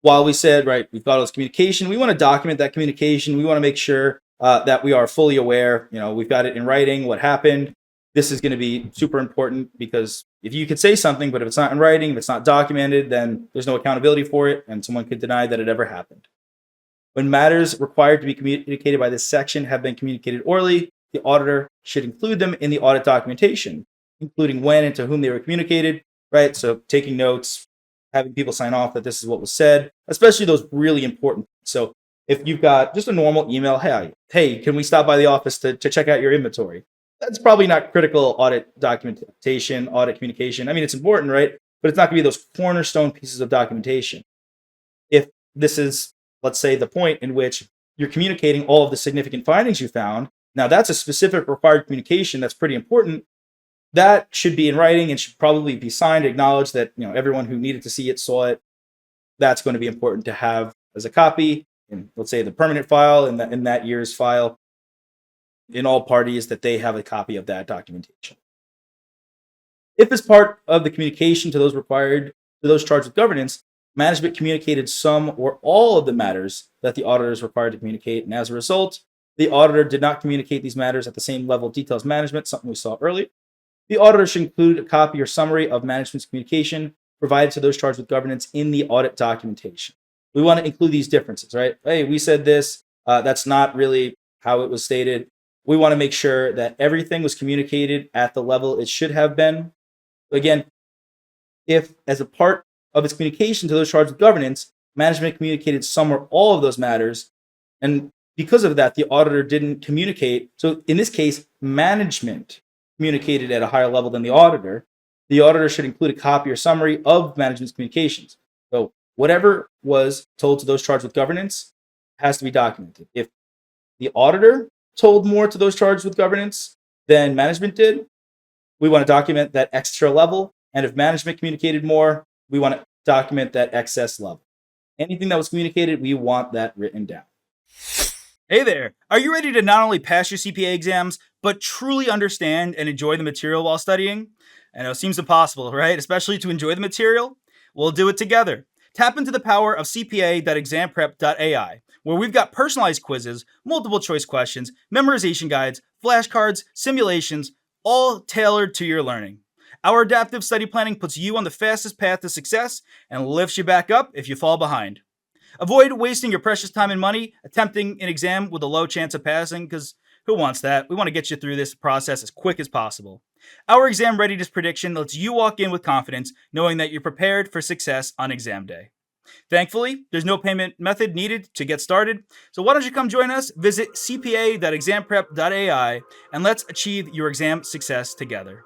while we said, right, we've got all this communication, we want to document that communication. We want to make sure that we are fully aware. We've got it in writing, what happened. This is going to be super important because if you could say something, but if it's not in writing, if it's not documented, then there's no accountability for it, and someone could deny that it ever happened. When matters required to be communicated by this section have been communicated orally, the auditor should include them in the audit documentation, including when and to whom they were communicated, right? So taking notes, having people sign off that this is what was said, especially those really important. So if you've got just a normal email, hey, can we stop by the office to check out your inventory? That's probably not critical audit documentation, audit communication. I mean, it's important, right? But it's not going to be those cornerstone pieces of documentation. If this is, let's say, the point in which you're communicating all of the significant findings you found, now that's a specific required communication that's pretty important. That should be in writing and should probably be signed, acknowledged that everyone who needed to see it saw it. That's going to be important to have as a copy in, let's say, the permanent file in that year's file, in all parties, that they have a copy of that documentation. If as part of the communication to those charged with governance, management communicated some or all of the matters that the auditor is required to communicate, and as a result, the auditor did not communicate these matters at the same level of detail as management, something we saw earlier, the auditor should include a copy or summary of management's communication provided to those charged with governance in the audit documentation. We want to include these differences, right? Hey, we said this. That's not really how it was stated. We want to make sure that everything was communicated at the level it should have been. Again, if as a part of its communication to those charged with governance, management communicated some or all of those matters, and because of that, the auditor didn't communicate. So in this case, management communicated at a higher level than the auditor should include a copy or summary of management's communications. So whatever was told to those charged with governance has to be documented. If the auditor told more to those charged with governance than management did, we want to document that extra level. And if management communicated more, we want to document that excess level. Anything that was communicated, we want that written down. Hey there! Are you ready to not only pass your CPA exams, but truly understand and enjoy the material while studying? I know it seems impossible, right? Especially to enjoy the material? We'll do it together. Tap into the power of CPA.examprep.ai, where we've got personalized quizzes, multiple choice questions, memorization guides, flashcards, simulations, all tailored to your learning. Our adaptive study planning puts you on the fastest path to success and lifts you back up if you fall behind. Avoid wasting your precious time and money attempting an exam with a low chance of passing, because who wants that? We want to get you through this process as quick as possible. Our exam readiness prediction lets you walk in with confidence, knowing that you're prepared for success on exam day. Thankfully, there's no payment method needed to get started, so why don't you come join us? Visit cpa.examprep.ai and let's achieve your exam success together.